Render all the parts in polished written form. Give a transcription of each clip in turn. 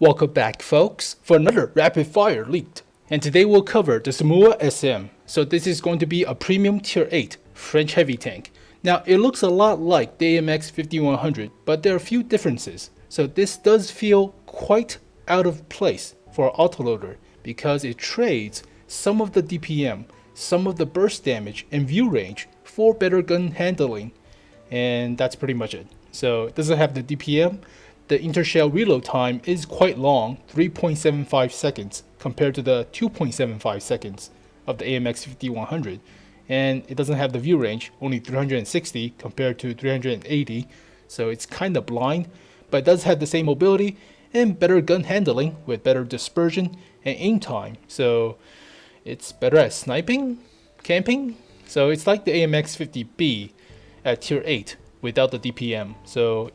Welcome back, folks, for another Rapid Fire Leaked. And today we'll cover the Somua SM. So this is going to be a premium tier 8 French heavy tank. Now it looks a lot like the AMX 5100, but there are a few differences. So this does feel quite out of place for autoloader because it trades some of the DPM, some of the burst damage and view range for better gun handling. And that's pretty much it. So it doesn't have the DPM. The intershell reload time is quite long, 3.75 seconds compared to the 2.75 seconds of the AMX 5100. And it doesn't have the view range, only 360 compared to 380. So it's kind of blind, but it does have the same mobility and better gun handling with better dispersion and aim time. So it's better at sniping, camping. So it's like the AMX 50B at tier 8 without the DPM. So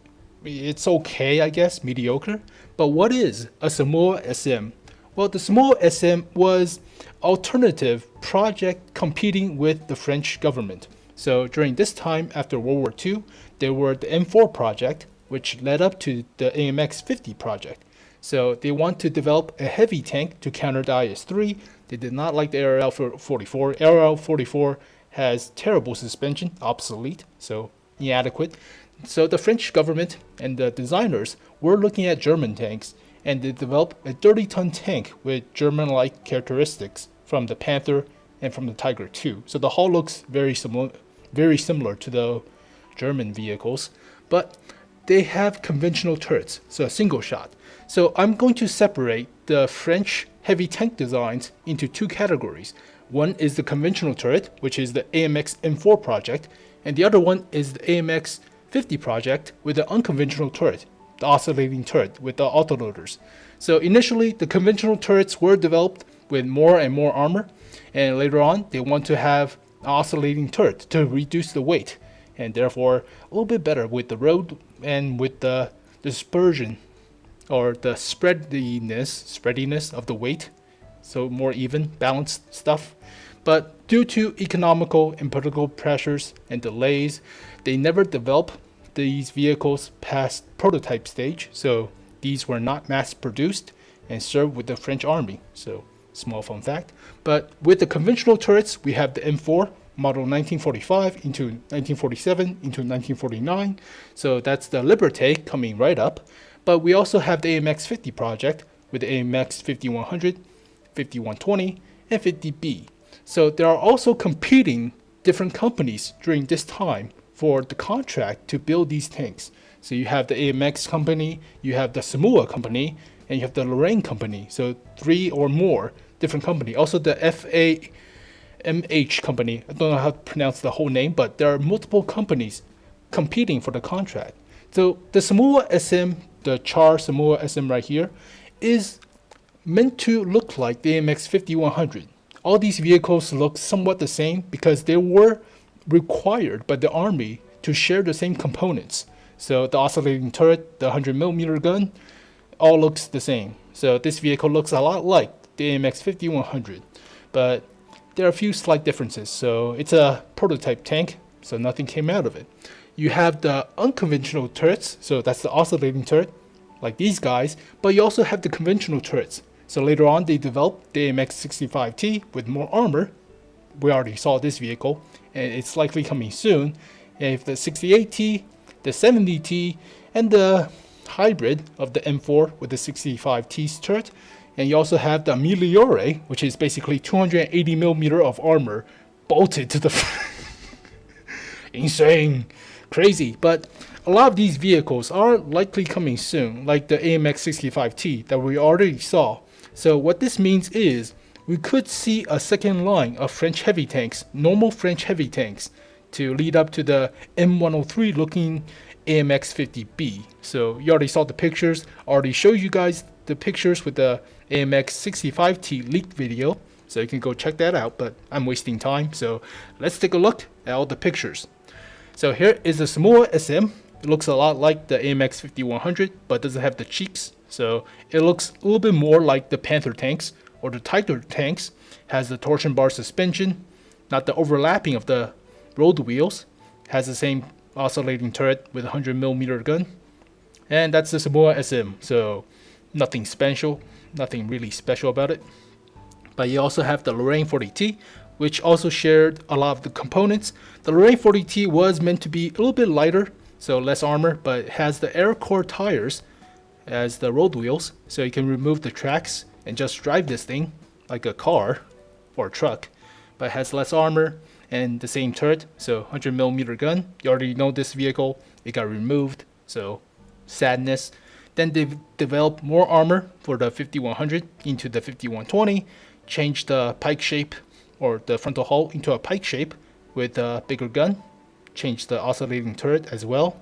it's okay, I guess, mediocre. But what is a Somua SM? Well, the Somua SM was alternative project competing with the French government. So during this time after World War II, there were the M4 project, which led up to the AMX 50 project. So they want to develop a heavy tank to counter the IS-3. They did not like the ARL-44. ARL-44 has terrible suspension, obsolete, so inadequate. So the French government and the designers were looking at German tanks, and they developed a 30-ton tank with German-like characteristics from the Panther and from the Tiger II. So the hull looks very similar to the German vehicles, but they have conventional turrets, so a single shot. So I'm going to separate the French heavy tank designs into two categories. One is the conventional turret, which is the AMX M4 project, and the other one is the AMX 50 project with the unconventional turret, the oscillating turret with the autoloaders. So initially, the conventional turrets were developed with more and more armor, and later on, they want to have an oscillating turret to reduce the weight, and therefore a little bit better with the road and with the dispersion or the spreadiness of the weight, so more even, balanced stuff. But due to economical and political pressures and delays, they never developed these vehicles past prototype stage, so these were not mass produced and served with the French army. So small fun fact. But with the conventional turrets, we have the M4 model 1945 into 1947 into 1949. So that's the Liberté coming right up. But we also have the AMX 50 project with the AMX 5100, 5120, and 50B. So there are also competing different companies during this time for the contract to build these tanks. So you have the AMX company, you have the Somua company, and you have the Lorraine company. So 3 or more different companies. Also the FAMH company. I don't know how to pronounce the whole name, but there are multiple companies competing for the contract. So the Somua SM, the Char Somua SM right here, is meant to look like the AMX 5100. All these vehicles look somewhat the same because they were required by the army to share the same components. So the oscillating turret, the 100mm gun, all looks the same. So this vehicle looks a lot like the AMX 5100, but there are a few slight differences. So it's a prototype tank, so nothing came out of it. You have the unconventional turrets, so that's the oscillating turret, like these guys, but you also have the conventional turrets. So later on, they developed the AMX 65T with more armor. We already saw this vehicle, and it's likely coming soon. And if the 68T, the 70T, and the hybrid of the M4 with the 65T's turret. And you also have the Migliore, which is basically 280mm of armor bolted to the insane, crazy. But a lot of these vehicles are likely coming soon, like the AMX 65T that we already saw. So what this means is we could see a second line of French heavy tanks, normal French heavy tanks, to lead up to the M103 looking AMX 50B. So you already saw the pictures, already showed you guys the pictures with the AMX 65T leaked video. So you can go check that out, but I'm wasting time. So let's take a look at all the pictures. So here is the Somua SM. It looks a lot like the AMX 5100, but doesn't have the cheeks. So it looks a little bit more like the Panther tanks or the Tiger tanks. Has the torsion bar suspension, not the overlapping of the road wheels. Has the same oscillating turret with a 100mm gun. And that's the Somua SM. So Nothing special, nothing really special about it. But you also have the Lorraine 40T, which also shared a lot of the components. The Lorraine 40T was meant to be a little bit lighter, so less armor, but it has the air core tires as the road wheels, so you can remove the tracks and just drive this thing like a car or a truck. But it has less armor and the same turret, so 100mm gun. You already know this vehicle, it got removed, so sadness. Then they've developed more armor for the 5100 into the 5120, changed the pike shape or the frontal hull into a pike shape with a bigger gun, changed the oscillating turret as well.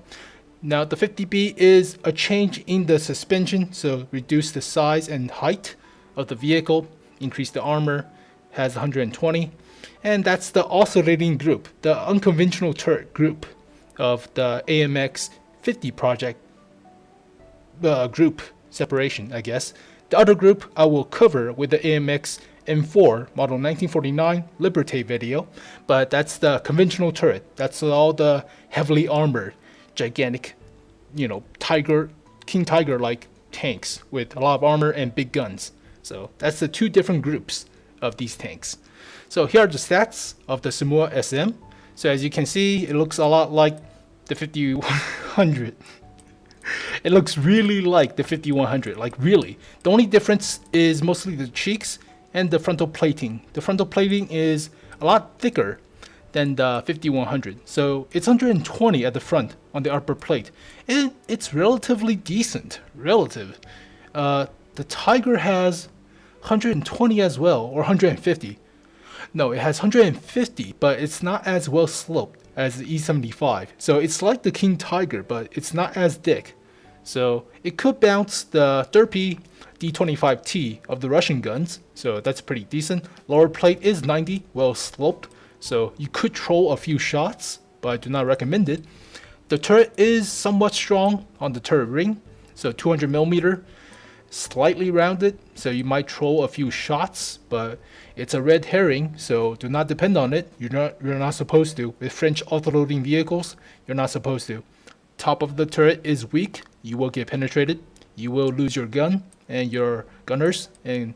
Now the 50B is a change in the suspension, so reduce the size and height of the vehicle, increase the armor, has 120, and that's the oscillating group, the unconventional turret group of the AMX 50 project group separation, I guess. The other group I will cover with the AMX M4 model 1949 Liberté video, but that's the conventional turret. That's all the heavily armored, gigantic, King Tiger like tanks with a lot of armor and big guns. So that's the two different groups of these tanks. So here are the stats of the Somua SM. So as you can see, it looks a lot like the 5100. It looks really like the 5100, like really. The only difference is mostly the cheeks and the frontal plating. The frontal plating is a lot thicker than the 5100. So it's 120 at the front on the upper plate. And it's relatively decent, relative. The Tiger has 120 as well, or 150. No, it has 150, but it's not as well sloped as the E75. So it's like the King Tiger, but it's not as thick. So it could bounce the derpy D25T of the Russian guns, so that's pretty decent. Lower plate is 90, well sloped, so you could troll a few shots, but I do not recommend it. The turret is somewhat strong on the turret ring, so 200mm, slightly rounded, so you might troll a few shots, but it's a red herring, so do not depend on it. You're not supposed to. With French autoloading vehicles, you're not supposed to. Top of the turret is weak. You will get penetrated. You will lose your gun and your gunners and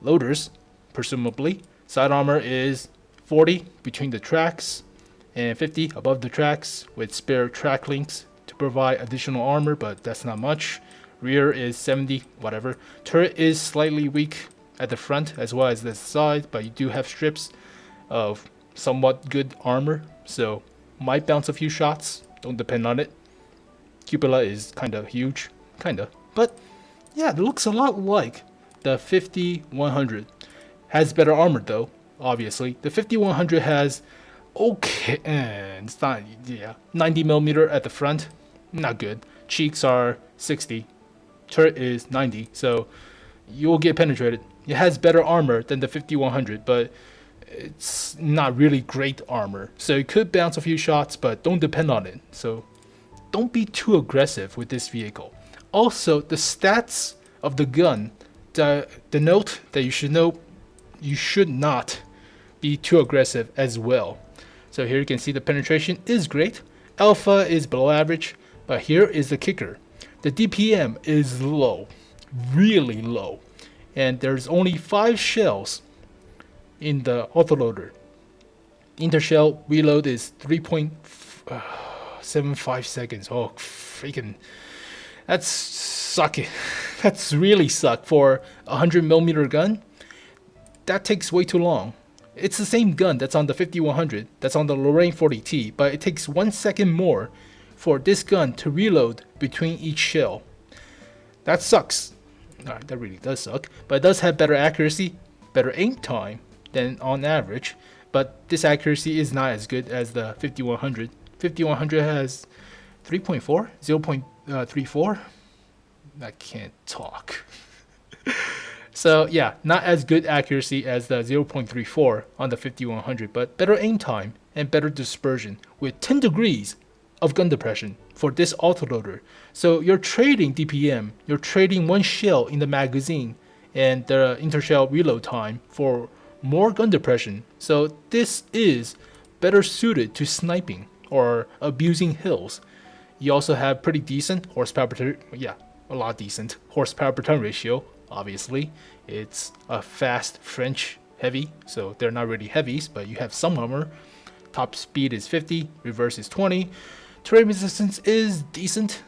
loaders, presumably. Side armor is 40 between the tracks and 50 above the tracks with spare track links to provide additional armor, but that's not much. Rear is 70, whatever. Turret is slightly weak at the front as well as the side, but you do have strips of somewhat good armor, so might bounce a few shots. Don't depend on it. Cupola is kind of huge, but yeah, it looks a lot like the 5100. Has better armor though, obviously. The 5100 has it's not, 90mm at the front, not good. Cheeks are 60, turret is 90, so you'll get penetrated. It has better armor than the 5100, but it's not really great armor, so it could bounce a few shots, but don't depend on it. So don't be too aggressive with this vehicle. Also, the stats of the gun denote that you should not be too aggressive as well. So here you can see the penetration is great. Alpha is below average, but here is the kicker. The DPM is low, really low, and there's only 5 shells in the autoloader. Intershell reload is 3.75 seconds. Oh, freaking, that's sucky. That's really suck for a 100mm gun. That takes way too long. It's the same gun that's on the 5100, that's on the Lorraine 40T, but it takes 1 second more for this gun to reload between each shell. That sucks. Alright, that really does suck, but it does have better accuracy, better aim time than on average, but this accuracy is not as good as the 5100. 5100 has 3.4, 0.34. I can't talk. So yeah, not as good accuracy as the 0.34 on the 5100, but better aim time and better dispersion with 10 degrees of gun depression for this autoloader. So you're trading DPM, you're trading 1 shell in the magazine and the intershell reload time for more gun depression. So this is better suited to sniping or abusing hills. You also have pretty decent horsepower, a lot decent. Horsepower per ton ratio, obviously. It's a fast French heavy, so they're not really heavies, but you have some armor. Top speed is 50, reverse is 20. Terrain resistance is decent,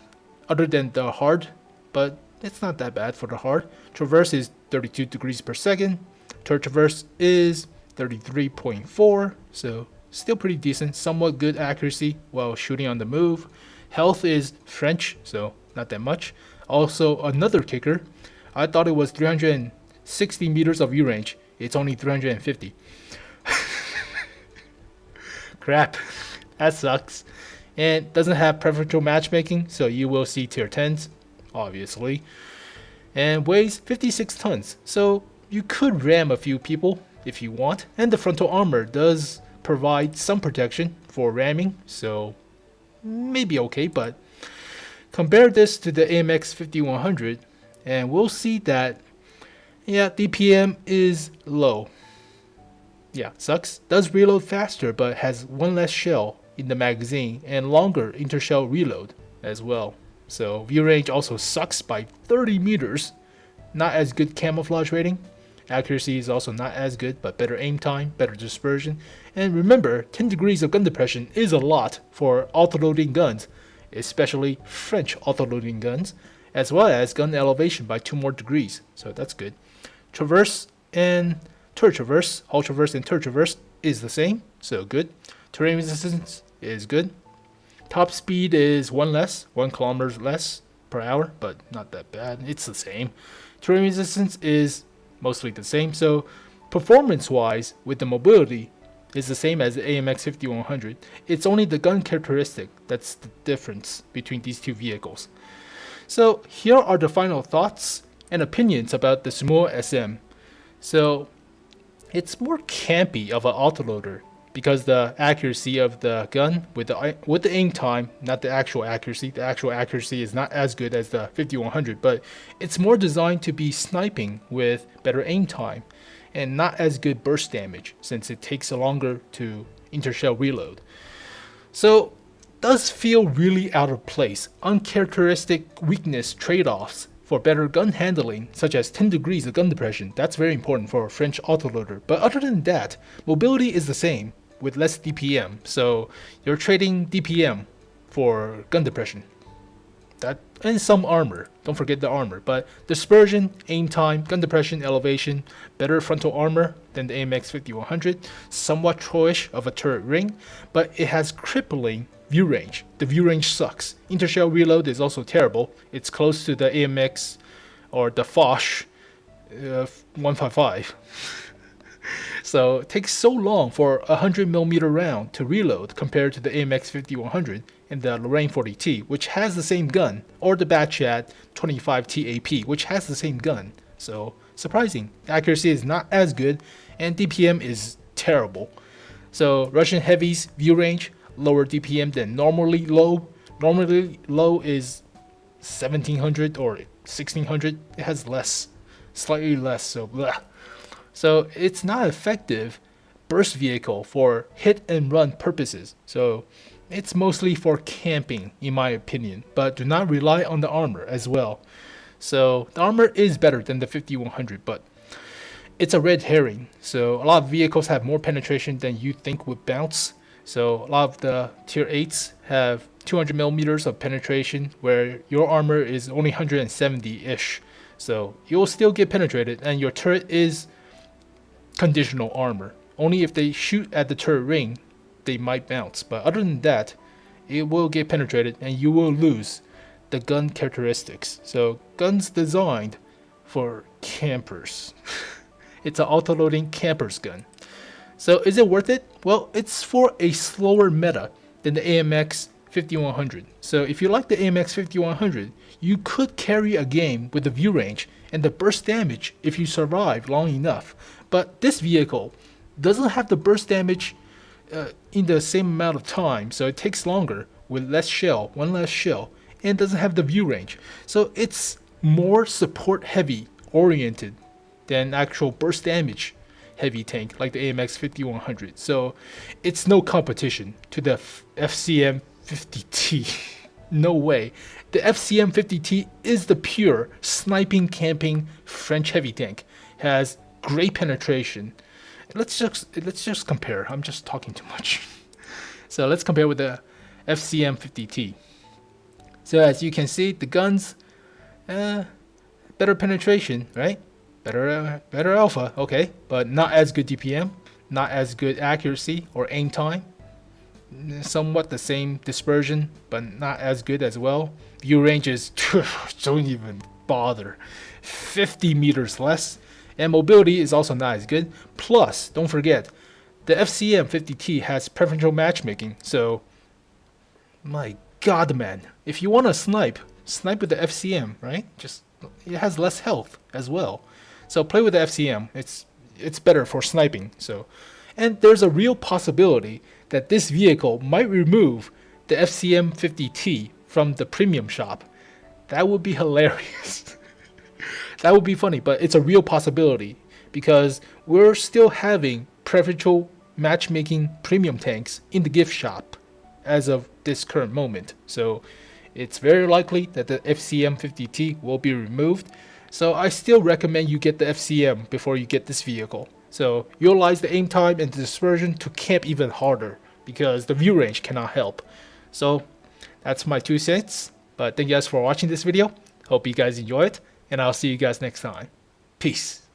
other than the hard, but it's not that bad for the hard. Traverse is 32 degrees per second. Turret traverse is 33.4, so still pretty decent. Somewhat good accuracy while shooting on the move. Health is French, so not that much. Also, another kicker, I thought it was 360 meters of view range. It's only 350. Crap, that sucks. And doesn't have preferential matchmaking, so you will see tier 10s, obviously. And weighs 56 tons, so you could ram a few people if you want. And the frontal armor does provide some protection for ramming, so maybe okay, but compare this to the AMX 5100 and we'll see that, yeah, DPM is low. Yeah, sucks. Does reload faster, but has one less shell in the magazine and longer intershell reload as well. So view range also sucks by 30 meters. Not as good camouflage rating. Accuracy is also not as good, but better aim time, better dispersion. And remember, 10 degrees of gun depression is a lot for autoloading guns, especially French autoloading guns, as well as gun elevation by 2 more degrees. So that's good. Traverse and turret traverse, hull traverse and turret traverse is the same, so good. Terrain resistance is good. Top speed is 1 kilometer less per hour, but not that bad. It's the same. Terrain resistance is mostly the same. So performance-wise, with the mobility, is the same as the AMX 5100. It's only the gun characteristic that's the difference between these two vehicles. So here are the final thoughts and opinions about the Somua SM. So it's more campy of an autoloader because the accuracy of the gun with the aim time, not the actual accuracy. The actual accuracy is not as good as the 5100, but it's more designed to be sniping with better aim time and not as good burst damage since it takes longer to intershell reload. So does feel really out of place. Uncharacteristic weakness trade-offs for better gun handling, such as 10 degrees of gun depression. That's very important for a French autoloader. But other than that, mobility is the same with less DPM. So you're trading DPM for gun depression. That and some armor. Don't forget the armor. But dispersion, aim time, gun depression, elevation, better frontal armor than the AMX 5100. Somewhat troyish of a turret ring, but it has crippling view range. The view range sucks. Intershell reload is also terrible. It's close to the AMX or the Foch 155. So it takes so long for a 100mm round to reload compared to the AMX 5100 and the Lorraine 40T, which has the same gun, or the Batchat 25T AP, which has the same gun. So surprising. Accuracy is not as good, and DPM is terrible. So Russian Heavy's view range, lower DPM than normally low. Normally low is 1700 or 1600. It has less, slightly less, so blah. So it's not effective burst vehicle for hit and run purposes. So it's mostly for camping in my opinion, but do not rely on the armor as well. So the armor is better than the 5100, but it's a red herring. So a lot of vehicles have more penetration than you think would bounce. So a lot of the tier 8s have 200mm of penetration where your armor is only 170-ish. So you'll still get penetrated and your turret is conditional armor. Only if they shoot at the turret ring, they might bounce. But other than that, it will get penetrated and you will lose the gun characteristics. So guns designed for campers. It's an autoloading camper's gun. So is it worth it? Well, it's for a slower meta than the AMX 5100. So if you like the AMX 5100, you could carry a game with the view range and the burst damage if you survive long enough. But this vehicle doesn't have the burst damage in the same amount of time, so it takes longer with less shell, one less shell, and doesn't have the view range. So it's more support heavy oriented than actual burst damage heavy tank like the AMX 5100. So it's no competition to the FCM 50T. No way. The FCM 50T is the pure sniping camping French heavy tank. Has great penetration. Let's just compare. I'm just talking too much. So let's compare with the FCM 50T. So as you can see, the guns, better penetration, right? Better alpha, okay, but not as good DPM, not as good accuracy or aim time. Somewhat the same dispersion, but not as good as well. View ranges, don't even bother. 50 meters less, and mobility is also not as good. Plus, don't forget, the FCM 50T has preferential matchmaking, so my god, man, if you want to snipe with the FCM, right? Just it has less health as well. So play with the FCM. It's better for sniping. So, and there's a real possibility that this vehicle might remove the FCM 50T from the premium shop. That would be hilarious. That would be funny, but it's a real possibility because we're still having preferential matchmaking premium tanks in the gift shop as of this current moment. So it's very likely that the FCM 50T will be removed. So I still recommend you get the FCM before you get this vehicle. So utilize the aim time and the dispersion to camp even harder because the view range cannot help. So that's my 2 cents. But thank you guys for watching this video. Hope you guys enjoy it, and I'll see you guys next time. Peace.